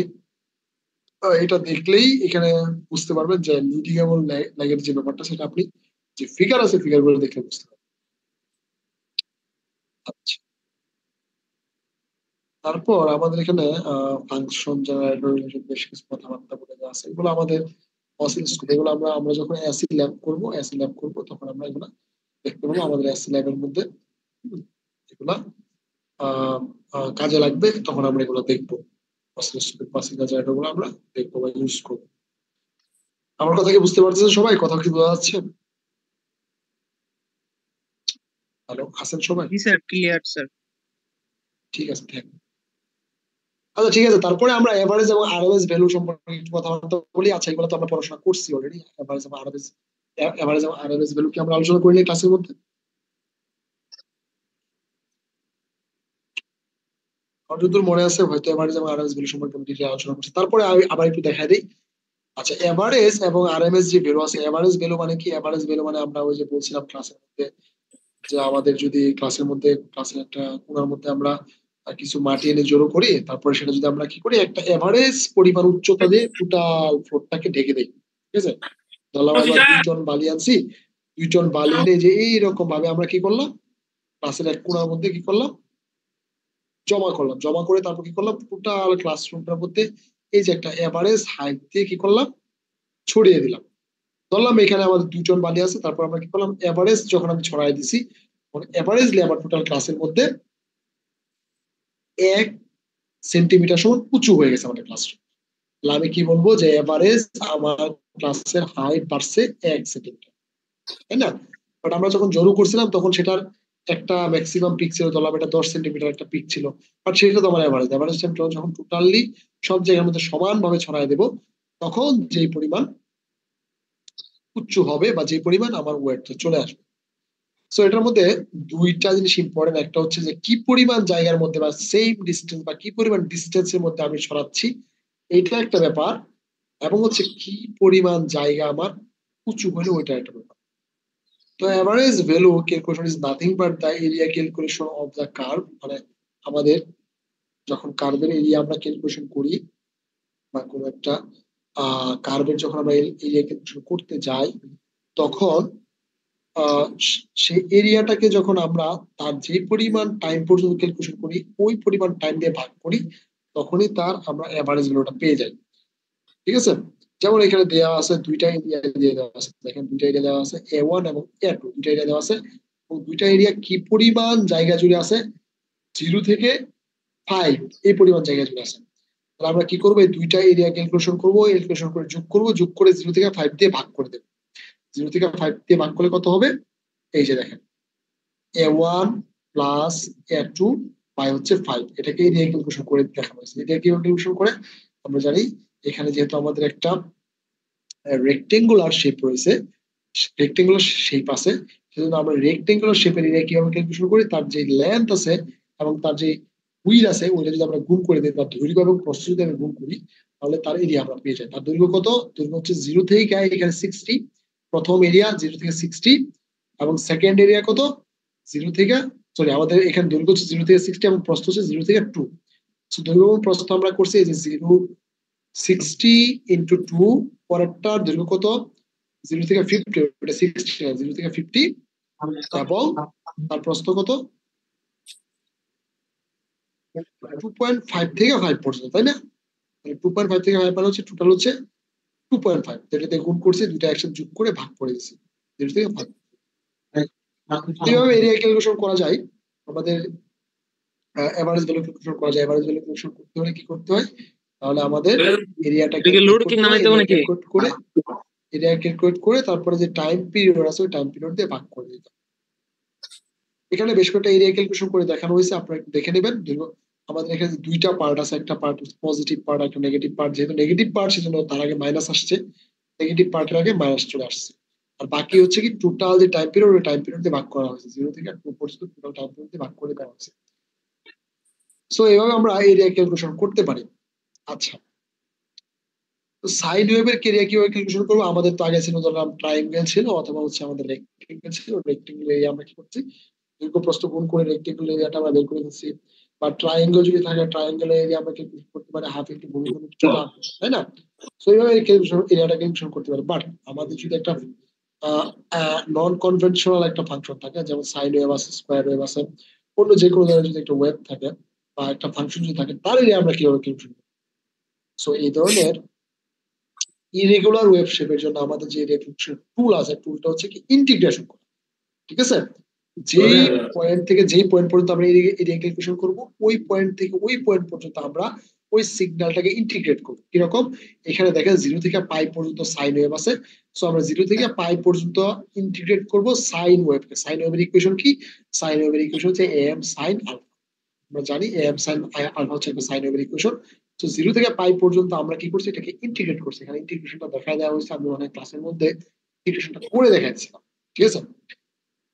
A: এটা দেখলেই এখানে বুঝতে পারবেন যে লিডিং এবং ল্যাগের যে ব্যাপারটা সেটা আপনি যে ফিগার আছে ফিগার গুলো দেখলে বুঝতে পারবেন। আচ্ছা, তারপর আমাদের এখানে ফাংশন জেনারেটর রিলেটেড বেশ কিছু কথাবার্তা বলে দেওয়া আছে। এগুলো আমাদের অসিলোস্কোপ, এগুলো আমরা আমরা যখন এসি ল্যাব করবো তখন আমরা এগুলো দেখতে পাবো আমাদের এসি ল্যাবের মধ্যে। এগুলা আহ কাজে লাগবে, তখন আমরা এগুলো দেখবো। অসিলোস্কোপ বা সিগন্যাল জেনারেটর গুলো আমরা দেখবো বা ইউজ করবো। আমার কথা কি বুঝতে পারতেছেন সবাই? কথা কি বোঝা যাচ্ছে? হ্যালো, আছেন সবাই?
C: জি স্যার, ক্লিয়ার স্যার।
A: ঠিক আছে, থ্যাংক। আচ্ছা ঠিক আছে, তারপরে আমরা এভারেজ এবং আরএমএস ভ্যালু সম্পর্কে একটু কথাবার্তা বলি। আচ্ছা, এগুলো তো আমরা পড়াশোনা করছি অলরেডি। এভারেজ এবং আরএমএস ভ্যালু কি আমরা আলোচনা করিনি ক্লাসের মধ্যে? আমার যতদূর মনে আছে হয়তো এভারেজ এবং আরএমএস ভ্যালু সম্পর্কে আমি ডিটেইলে আলোচনা করছি। তারপরে আমি আবার একটু দেখা দিই। আচ্ছা, এভারেজ এবং আরএমএস যে ভ্যালু আছে, এভারেজ ভ্যালু মানে কি? এভারেজ ভ্যালু মানে আমরা ওই যে বলছিলাম ক্লাসের মধ্যে, যে আমাদের যদি ক্লাসের একটা কোণার মধ্যে আমরা কিছু মাটি এনে জড়ো করি, তারপরে সেটা যদি আমরা কি করি, একটা এভারেজ পরিমাণ উচ্চতা দিয়ে টোটাল ফ্লোরটাকে ঢেকে দেই। ঠিক আছে, ধরলাম আমরা 2 টন বালি আনছি। 2 টন বালি এনে যে এইরকম ভাবে আমরা কি করলাম, ক্লাসের এক কোণার মধ্যে কি করলাম, জমা করলাম। জমা করে তারপর কি করলাম, টোটাল ক্লাসরুমটার মধ্যে এই যে একটা এভারেজ হাইট দিয়ে কি করলাম, ছড়িয়ে দিলাম। ধরলাম এখানে আমাদের 2 টন বালি আছে, তারপর আমরা কি করলাম, এভারেজ যখন আমি ছড়াই দিছি, এভারেজলি আমার টোটাল ক্লাসের মধ্যে 1 সেন্টিমিটার সমান উঁচু হয়ে গেছে আমাদের ক্লাসরুম। তাহলে আমি কি বলবো, যে এভারেজ আমার ক্লাসের হাইট বাড়ছে 1 সেন্টিমিটার, তাই না? বাট আমরা যখন জড়ো করছিলাম তখন সেটার একটা ম্যাক্সিমাম পিক ছিল, ধরলাম এটা 10 সেন্টিমিটার একটা পিক ছিল। বাট সেটা তো আমার এভারেজ। এভারেজ যখন টোটালি সব জায়গার মধ্যে সমানভাবে ছড়াই দেবো, তখন যেই পরিমাণ উচ্চ হবে বা যে পরিমাণ আমার ওয়েট চলে আসবে। সো এটার মধ্যে দুইটা জিনিস ইম্পর্টেন্ট। একটা হচ্ছে যে কি পরিমাণ জায়গার মধ্যে বা সেম ডিস্টেন্স বা কি পরিমাণ ডিস্টেন্সের মধ্যে আমি সরাচ্ছি, এইটা একটা ব্যাপার। এবং হচ্ছে কি পরিমাণ জায়গা আমার উঁচু হলে ওইটা একটা ব্যাপার। তো average value calculation is nothing but the area calculation of the curve. মানে আমাদের যখন কার্ভের এরিয়া আমরা ক্যালকুলেশন করি, বা কোনো একটা কার্ভের যখন আমরা এরিয়া ক্যালকুলেশন করতে যাই, তখন সেই এরিয়াটাকে যখন আমরা তার যে পরিমাণ টাইম পর্যন্ত ক্যালকুলেশন করি, ওই পরিমাণ টাইম দিয়ে ভাগ করি, তখনই তার আমরা এভারেজ ভ্যালুটা পেয়ে যাই। ঠিক আছে, যেমন এখানে দেওয়া আছে দুইটা এরিয়া দিয়ে দেওয়া আছে। দেখেন দুইটা এরিয়া দেওয়া আছে, A1 এবং A2, দুইটা এরিয়া দেওয়া আছে। এবং দুইটা এরিয়া কি পরিমাণ জায়গা জুড়ে আছে, 0 থেকে 5 এই পরিমাণ জায়গা জুড়ে আছে। তাহলে আমরা কি করবো, এই দুইটা এরিয়া ক্যালকুলেশন করবো, ক্যালকুলেশন করে যোগ করবো, যোগ করে 0 থেকে 5 দিয়ে ভাগ করে দেবো। 0 থেকে 5 দিয়ে ভাগ করলে কত হবে, এই যে দেখেন, A1 প্লাস A2 বাই হচ্ছে 5। এটাকে এরিয়া ক্যালকুলেশন করে দেখানো হয়েছে। এরিয়া ক্যালকুলেশন করে আমরা জানি এখানে যেহেতু আমাদের একটা রেক্টেঙ্গুলার শেপ রয়েছে, রেক্টেঙ্গুলার শেপ আছে, সেজন্য আমরা রেক্টেঙ্গুলার শেপের এরিয়া কিভাবে ক্যালকুলেশন করি, তার যে লেন্থ আছে এবং তার যে উইড আছে, ওইটা যদি আমরা গুণ করে দিই, তার দৈর্ঘ্য এবং প্রস্থ যদি আমি গুণ করি, তাহলে তার এরিয়া আমরা পেয়ে যাই। তার দৈর্ঘ্য কত? দৈর্ঘ্য হচ্ছে 0 থেকে এখানে 60, প্রথম এরিয়া 0 থেকে 60, এবং সেকেন্ড এরিয়া কত, 0 থেকে, সরি আমাদের এখানে দৈর্ঘ্য হচ্ছে 0 থেকে 60 এবং প্রস্থ হচ্ছে 0 থেকে 2। দৈর্ঘ্য এবং প্রস্থ আমরা করছি এই যে 0, 60 × 2, পরেরটার দৈর্ঘ্য কত, 0 থেকে 50, ওটা 60 না, 0 থেকে 50, এবং তার প্রস্থ কত, 2.5 থেকে 5 পর্যন্ত, তাই না? 2.5 থেকে 5 মানে হচ্ছে টোটাল হচ্ছে 2.5। এটাতে গুণ করছি, দুইটা একসাথে যোগ করে ভাগ করে দিচ্ছি 0 থেকে 5। এইভাবে এরিয়া ক্যালকুলেশন করা যায়। আমাদের এভারেজ ভ্যালু ক্যালকুলেশন করা যায়। এভারেজ ভ্যালু ক্যালকুলেশন করতে হলে কি করতে হয়, তাহলে আমাদের এরিয়াটাকে
C: লোড কি নামাইতে হবে নাকি?
A: এরিয়া ক্যালকুলেট করে তারপরে যে টাইম পিরিয়ড আছে, ওই টাইম পিরিয়ড দিয়ে ভাগ করে দিতে হবে। এখানে বেশ কয়েকটা এরিয়া ক্যালকুলেশন করে দেখানো হয়েছে, আপনারা একটু দেখে নেবেন। আমাদের এখানে দুইটা পার্ট আছে, একটা পার্ট পজিটিভ পার্ট, একটা নেগেটিভ পার্ট। যেহেতু নেগেটিভ পার্ট, সেজন্য তার আগে মাইনাস আসছে, নেগেটিভ পার্টের আগে মাইনাস চলে আসছে। আর বাকি হচ্ছে কি টোটাল যে টাইম পিরিয়ড, ওই টাইম পিরিয়ড দিয়ে ভাগ করা হয়েছে, 0 থেকে 2 পর্যন্ত টোটাল টাইম পিরিয়ড দিয়ে ভাগ করে দেওয়া হয়েছে। সো এইভাবে আমরা এরিয়া ক্যালকুলেশন করতে পারি। আচ্ছা, তো সাইড ওয়েভের এরিয়া কিভাবে ক্যালকুলেশন করবো? আমাদের তো আগে ছিল ধরলাম ট্রায়াঙ্গেল ছিল, অথবা হচ্ছে আমাদের রেক্টেঙ্গেল ছিল। রেক্টেঙ্গেল এরিয়া আমরা কি করছি, দীর্ঘ প্রস্থ গুণ করে রেক্টেঙ্গেল এরিয়াটা আমরা বের করে দিচ্ছি। বা ট্রায়াঙ্গেল যদি থাকে, ট্রায়াঙ্গেল এরিয়া আমরা ক্যালকুলেট করতে পারি হাফ ইন্টু ভূমি উচ্চতা, তাই না? তো এইভাবে এরিয়াটা ক্যালকুলেশন করতে পারি। বাট আমাদের যদি একটা নন কনভেনশনাল একটা ফাংশন থাকে, যেমন সাইন ওয়েভ আছে, স্কোয়ার ওয়েভ আছে, অন্য যে কোনো ধরনের যদি একটা ওয়েভ থাকে বা একটা ফাংশন যদি থাকে, তার এরিয়া আমরা কিভাবে ক্যালকুলেশন করবো? সো এই ধরনের ইরেগুলার ওয়েভ শেপের জন্য আমাদের যে রেফ্লেকশন টুল আছে, টুলটা হচ্ছে কি ইন্টিগ্রেশন করা। ঠিক আছে, যেই পয়েন্ট থেকে যেই পয়েন্ট পর্যন্ত আমরা এরিয়া ক্যালকুলেশন করব, ওই পয়েন্ট থেকে ওই পয়েন্ট পর্যন্ত আমরা ওই সিগন্যালটাকে ইন্টিগ্রেট করবো। কিরকম? এখানে দেখেন 0 থেকে পাই পর্যন্ত সাইন ওয়েভ আছে, সো আমরা 0 থেকে পাই পর্যন্ত ইন্টিগ্রেট করব সাইন ওয়েভকে। সাইন ওয়েভের ইকুয়েশন কি? সাইন ওয়েভের ইকুয়েশন হচ্ছে এম সাইন আলফা। আমরা জানি এম সাইন আলফা হচ্ছে একটা সাইন ওয়েভের ইকুয়েশন। তো 0 থেকে পাই পর্যন্ত আমরা কি করছি, এটাকে ইন্টিগ্রেট করছি। এখানে ইন্টিগ্রেশনটা দেখায় দেওয়া হয়েছে, আমি অনেক ক্লাসের মধ্যে ইন্টিগ্রেশনটা করে দেখাচ্ছিলাম। ঠিক আছে?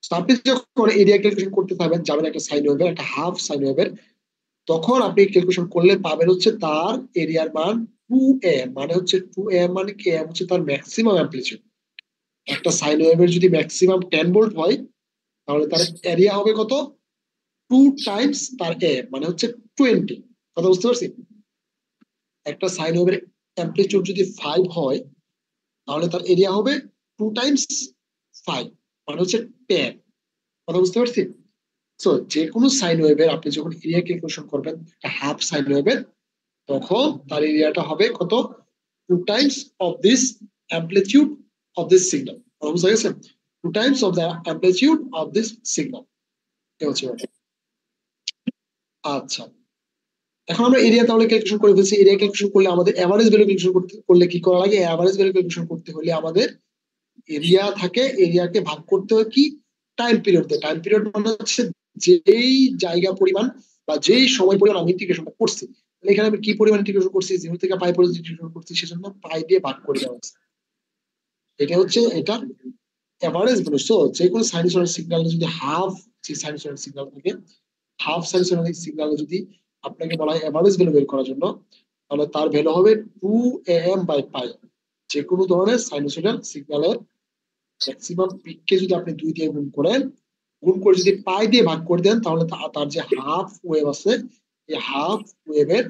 A: তো আপনি যখন এরিয়া ক্যালকুলেশন করতে পারবেন, যাবেন একটা সাইন ওয়েভের, একটা হাফ সাইন ওয়েভের, তখন আপনি ক্যালকুলেশন করলে পাবেন হচ্ছে তার এরিয়ার মান 2m, মানে হচ্ছে 2m মানে কি, m হচ্ছে তার ম্যাক্সিমাম অ্যামপ্লিটিউড। একটা সাইন ওয়েভের যদি ম্যাক্সিমাম 10 ভোল্ট হয়, তাহলে তার এরিয়া হবে কত? 2 টাইমস তার m, মানে হচ্ছে 20। কথা বুঝতে পারছি? একটা সাইন ওয়েভের অ্যামপ্লিটিউড যদি 5 হয়, তাহলে তার এরিয়া হবে 2 টাইমস 5, মানে হচ্ছে 10। কথা বুঝতে পারছি? সো যে কোনো সাইন ওয়েভের আপনি যখন এরিয়া ক্যালকুলেশন করবেন একটা হাফ সাইন ওয়েভের, তখন তার এরিয়াটা হবে কত? 2 Times of this amplitude of this signal. বুঝা গেছে? 2 Times of the amplitude of this signal. এই হচ্ছে ব্যাপার। আচ্ছা, এখন আমরা এরিয়া তাহলে ক্যালকুলেশন করে ফেলছি। এরিয়া ক্যালকুলেশন করলে আমাদের এভারেজ ভ্যালু ক্যালকুলেশন করলে কি করা লাগে? এভারেজ ভ্যালু ক্যালকুলেশন করতে হলে আমাদের এরিয়া থাকে, এরিয়াকে ভাগ করতে হয় কি? টাইম পিরিয়ড দিয়ে। টাইম পিরিয়ড মানে হচ্ছে যেই জায়গা পরিমাণ বা যেই সময় পরিমাণ আমি ইন্টিগ্রেশনটা করছি। এখানে আমি কি পরিমাণ ইন্টিগ্রেশন করছি? 0 থেকে পাই পর্যন্ত ইন্টিগ্রেশন করছি, সেজন্য পাই দিয়ে ভাগ করে দেওয়া হচ্ছে। এটা হচ্ছে এটা এভারেজ ভ্যালু। সো যে কোনো সাইনোসয়েড সিগন্যাল যদি হাফ, যে সাইনোসয়েড সিগন্যাল থাকে, হাফ সাইনোসয়েড সিগন্যালে যদি আপনাকে বলা হয় এভারেজ ভ্যালু বের করার জন্য, তাহলে তার ভ্যালু হবে 2am বাই পাই। যে কোনো ধরনের সাইনোসয়েডাল সিগন্যালের ম্যাক্সিমাম পিককে যদি আপনি 2 দিয়ে গুণ করেন, গুণ করে যদি পাই দিয়ে ভাগ করে দেন, তাহলে তার যে হাফ ওয়েভ আছে, এই হাফ ওয়েভের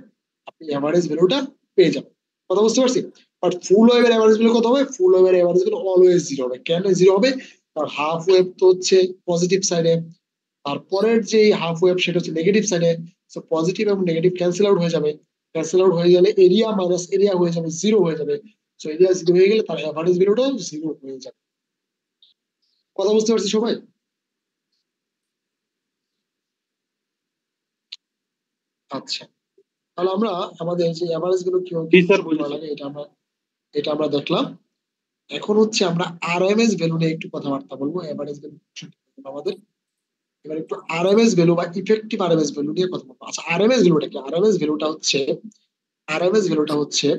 A: আপনি এভারেজ ভ্যালুটা পেয়ে যাবেন। কথা বুঝতে পারছি? বাট ফুল ওয়েভের এভারেজ ভ্যালু কত হবে? ফুল ওয়েভের এভারেজ ভ্যালু অলওয়েজ 0 হবে। কেন 0 হবে? কারণ হাফ ওয়েভ তো হচ্ছে পজিটিভ সাইডে, তারপরের যে হাফ ওয়েভ সেটা হচ্ছে নেগেটিভ সাইডে। সো পজিটিভ এবং নেগেটিভ ক্যান্সেল আউট হয়ে যাবে। ক্যান্সেল আউট হয়ে গেলে এরিয়া মাইনাস এরিয়া হয়ে যাবে, 0 হয়ে যাবে। সো এরিয়া 0 হয়ে গেলে তার এভারেজ ভ্যালুটাও 0 হয়ে যাবে। কথা বুঝতে পারছি সবাই? আচ্ছা, তাহলে আমরা আমাদের যে এভারেজ গুলো কিভাবে করা লাগে এটা আমরা দেখলাম। এখন হচ্ছে আমরা আরএমএস ভ্যালু নিয়ে একটু কথাবার্তা বলবো। এভারেজ ভ্যালু আমাদের এবার একটু আরএমএস ভ্যালু বা ইফেক্টিভ আরএমএস ভ্যালু নিয়ে কথা বলবো। আচ্ছা, আরএমএস ভ্যালুটা কি? আরএমএস ভ্যালুটা হচ্ছে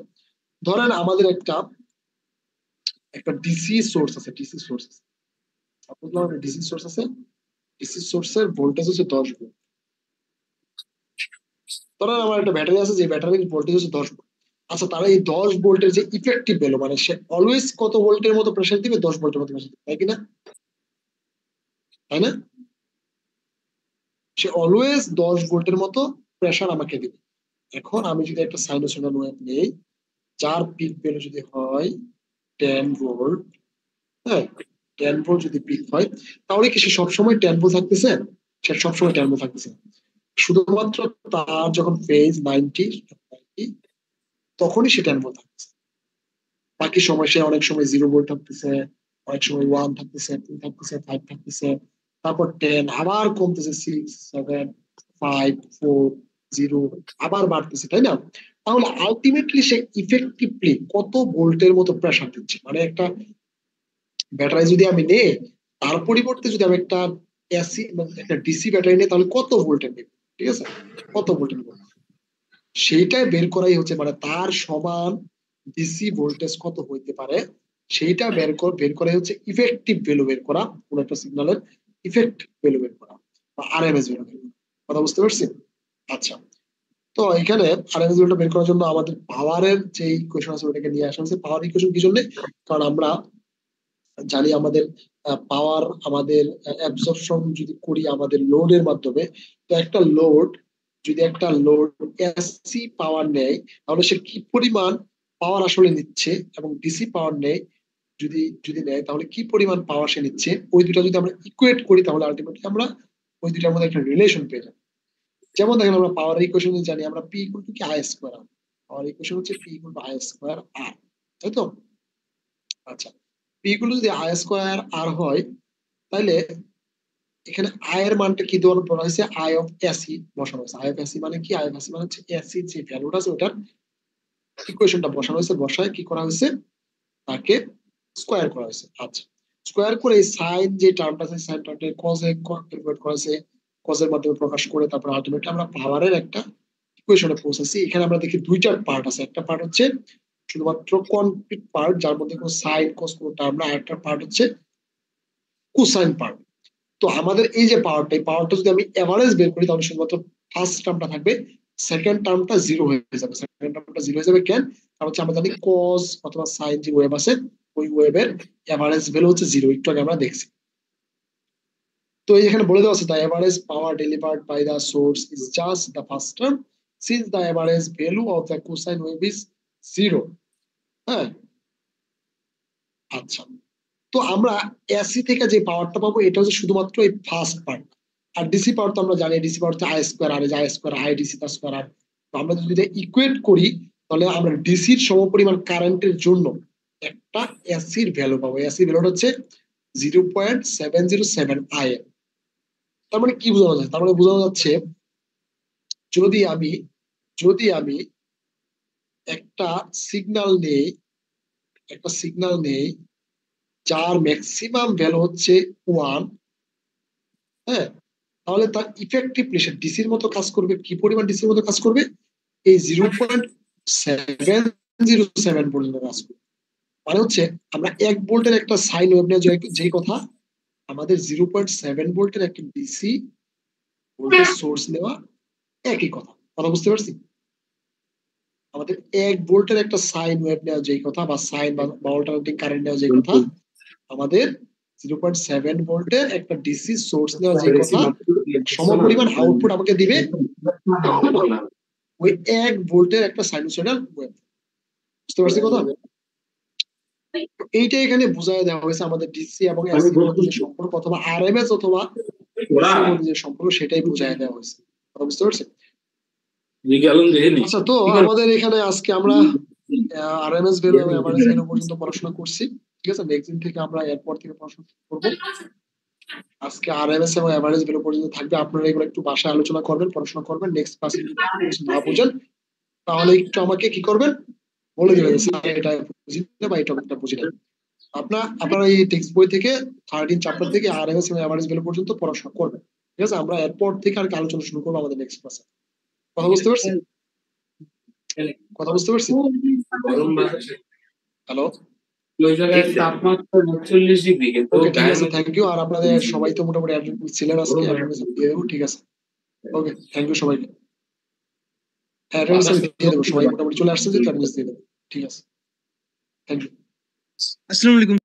A: ধরেন আমাদের একটা একটা ডিসি সোর্স আছে, ডিসি সোর্স আছে। সাপোজ আমাদের ডিসি সোর্স আছে, ডিসি সোর্সের ভোল্টেজ হচ্ছে 10 ভোল্ট। ধরেন আমার একটা ব্যাটারি আছে, যে ব্যাটারির ভোল্টেজ হচ্ছে 10 ভোল্ট। আচ্ছা, তারা এই 10 ভোল্টের যে ইফেক্টিভ ভ্যালু, মানে সে অলওয়েজ কত ভোল্টের মতো প্রেসার দিবে? 10 ভোল্টের মতো প্রেসার দিবে, তাই কিনা? তাই না? সে অলওয়েজ 10 ভোল্টের মতো প্রেসার আমাকে দিবে। এখন আমি যদি একটা সাইনোসয়েডাল ওয়েভ নেই, যার পিক ভ্যালু যদি হয় 10 ভোল্ট, হ্যাঁ, 10 ভোল্ট যদি পিক হয়, তাহলে কি সে সবসময় 10 ভোল্ট থাকতেছে? সে সবসময় 10 ভোল্ট থাকতেছে। শুধুমাত্র তার যখন ফেজ 90 তখনই সে 10 ভোল্ট থাকতেছে। বাকি সময় সে অনেক সময় 0 ভোল্ট থাকতেছে, অনেক সময় 1 থাকতেছে, 2 থাকতেছে, 5 থাকতেছে, তারপর 10, আবার কমতেছে 6, 7, 5, 4, 0, আবার বাড়তেছে, তাই না? তাহলে আলটিমেটলি সে ইফেক্টিভলি কত ভোল্টের মতো প্রেসার দিচ্ছে? মানে একটা ব্যাটারি যদি আমি নেই, তার পরিবর্তে যদি আমি একটা এসি একটা ডিসি ব্যাটারি নেই, তাহলে কত ভোল্টের নেব? ঠিক আছে, কত ভোল্টের নেব সেইটাই বের করাই হচ্ছে, মানে তার সমান ডিসি ভোল্টেজ কত হইতে পারে সেইটা বের করাই হচ্ছে ইফেক্টিভ ভ্যালু বের করা, কোন একটা সিগন্যালের ইফেক্ট ভ্যালু বের করা বা আরএমএস ভ্যালু বের করা। কথা বুঝতে পারছি? আচ্ছা, তো এখানে আরএমএস ভ্যালুটা বের করার জন্য আমাদের পাওয়ারের যে ইকুয়েশন আছে ওটাকে নিয়ে আসা হচ্ছে। পাওয়ার ইকুয়েশন কি জন্য? কারণ আমরা জানি আমাদের পাওয়ার, আমাদের অ্যাবজর্পশন যদি করি আমাদের লোডের মাধ্যমে, তো একটা লোড এসি পাওয়ার নেয়, তাহলে সে কি পরিমাণ পাওয়ার আসলে নিচ্ছে, এবং ডিসি পাওয়ার নেয় যদি যদি নেয়, তাহলে কি পরিমাণ পাওয়ার সে নিচ্ছে, ওই দুটা যদি আমরা ইকুয়েট করি, তাহলে আলটিমেটলি আমরা ওই দুটার মধ্যে একটা রিলেশন পেয়ে যাবো। যেমন দেখেন, আমরা পাওয়ার ইকুয়েশন জানি আমরা পি ইকুয়াল টু কি I square R. Power equation হচ্ছে P equal to I square R, তাই তো? আচ্ছা, পি ইকুয়াল টু যদি আই স্কোয়ার আর হয়, তাহলে এখানে আই এর মানটা কি দেওয়ানো বলা হয়েছে, আই অফ এসি বসানো হয়েছে। আই অফ এসি মানে কি, আই অফ এসি মানে হচ্ছে এসি যে ভ্যালুটা আছে ওটার ইকুয়েশনটা বসানো হয়েছে, বসায় কি করা হয়েছে, তাকে স্কোয়ার করা হয়েছে। আচ্ছা, স্কোয়ার করে সাইন যে টার্মটা আছে, সাইন টার্মটা কজে ক্যালকুলেট করা হয়েছে, কজের মাধ্যমে প্রকাশ করে তারপর আলটিমেটলি আমরা পাওয়ারের একটা ইকুয়েশনে পৌঁছেছি। এখানে আমরা দেখি দুইটা পার্ট আছে, একটা পার্ট হচ্ছে শুধুমাত্র কমপ্লিট পার্ট যার মধ্যে কোনো সাইন কস কোনো টার্ম না, আরেকটা পার্ট হচ্ছে কোসাইন পার্ট। তো আমাদের এই যে পাওয়ারটা, এই পাওয়ারটা যদি আমি এভারেজ বের করি তাহলে শুধুমাত্র ফার্স্ট টার্মটা থাকবে, সেকেন্ড টার্মটা জিরো হয়ে যাবে। সেকেন্ড টার্মটা জিরো হয়ে যাবে কেন, কারণ হচ্ছে আমরা জানি কজ অথবা সাইন যে ওয়েভ আছে ওই ওয়েভের এভারেজ ভ্যালু হচ্ছে জিরো, একটু আগে আমরা দেখছি। তো এখানে বলে দেওয়া আছে the average power delivered by the source is just the first term since the average value of the cosine wave is zero. হ্যাঁ, আচ্ছা, তো আমরা এসি থেকে যে পাওয়ারটা পাবো এটা হচ্ছে শুধুমাত্র এই ফার্স্ট পার্ট। আর ডিসি পাওয়ার তো আমরা জানি, ডিসি পাওয়ার হচ্ছে I square R I square I DC তার স্কোয়ার আর। তো আমরা যদি এটা ইকুয়েট করি তাহলে আমরা ডিসির সমপরিমাণ কারেন্টের জন্য একটা এসির ভ্যালু পাবো। এসির ভ্যালুটা হচ্ছে 0.707 আই। তার মানে কি বোঝানো যায়, তার মানে বোঝানো যাচ্ছে যদি আমি যদি আমি একটা সিগন্যাল নেই, একটা সিগন্যাল নেই যার ম্যাক্সিমাম ভ্যালু হচ্ছে 1, হ্যাঁ, তাহলে তার ইফেক্টিভলি সে ডিসির মতো কাজ করবে। কি পরিমাণ ডিসির মতো কাজ করবে, এই 0.707 পর্যন্ত কাজ করবে। মানে হচ্ছে আমরা 1 ভোল্টের একটা সাইন ওয়েভ নিয়ে যে কথা, আমাদের 0.7 ভোল্টের একটা ডিসি ভোল্টেজ সোর্স নেওয়া একই কথা। কথা বুঝতে পারছি? আমাদের 1 ভোল্টের একটা সাইন ওয়েভ নেওয়া যে কথা বা সাইন বা অল্টারনেটিং কারেন্ট নেওয়া যে কথা, আমাদের 0.7 ভোল্টের একটা ডিসি সোর্স নেওয়া যে কথা, সমপরিমাণ আউটপুট আমাকে দিবে ওই 1 ভোল্টের একটা সাইনোসয়েডাল ওয়েভ। বুঝতে পারছি কথা? এইটা এখানে বোঝায় দেওয়া হয়েছে আমাদের ডিসি এবং এসি এর মধ্যে যে সম্পর্ক অথবা আরএমএস অথবা ডিসি এর মধ্যে যে সম্পর্ক সেটাই বোঝায় দেওয়া হয়েছে। কথা বুঝতে পারছেন? আচ্ছা, তো আমাদের এখানে আজকে আমরা আরএমএস ভ্যালু এবং এভারেজ ভ্যালু পর্যন্ত পড়াশোনা করছি। ঠিক আছে, নেক্সট দিন থেকে আমরা এরপর থেকে পড়াশোনা করব। আজকে আরএমএস এবং এভারেজ ভ্যালু পর্যন্ত থাকবে। আপনারা এগুলো একটু বাসায় আলোচনা করবেন, পড়াশোনা করবেন। নেক্সট ক্লাসে যদি না বুঝেন তাহলে একটু আমাকে কি করবেন, বলে দিবেন স্যার এটা বুঝিনা বা এই টপিকটা বুঝিনা। আপনারা এই টেক্সট বই থেকে 13 চ্যাপ্টার থেকে আরএমএস এবং এভারেজ ভ্যালু পর্যন্ত পড়াশোনা করবেন। ঠিক আছে, আমরা এরপর থেকে আর আলোচনা শুরু করবো আমাদের নেক্সট ক্লাসে। কথা বুঝতে পারছি? কথা বুঝতে পারছি? হ্যালো,
D: তাপমাত্রা 49 ডিগ্রি, কিন্তু
A: ওকে, ঠিক আছে, থ্যাংক ইউ। আর আপনাদের সবাই তো মোটামুটি অ্যাটেন্ডেন্স ছিলেন আজকে, অ্যাটেন্ডেন্স দিয়ে দেবো। ঠিক আছে, ওকে, থ্যাংক ইউ সবাইকে। অ্যাটেন্ডেন্স আমি দিয়ে দেবো, সবাই মোটামুটি চলে আসছে যে অ্যাটেন্ডেন্স দিয়ে দেবো। ঠিক আছে, থ্যাংক ইউ।
C: আসসালামু আলাইকুম।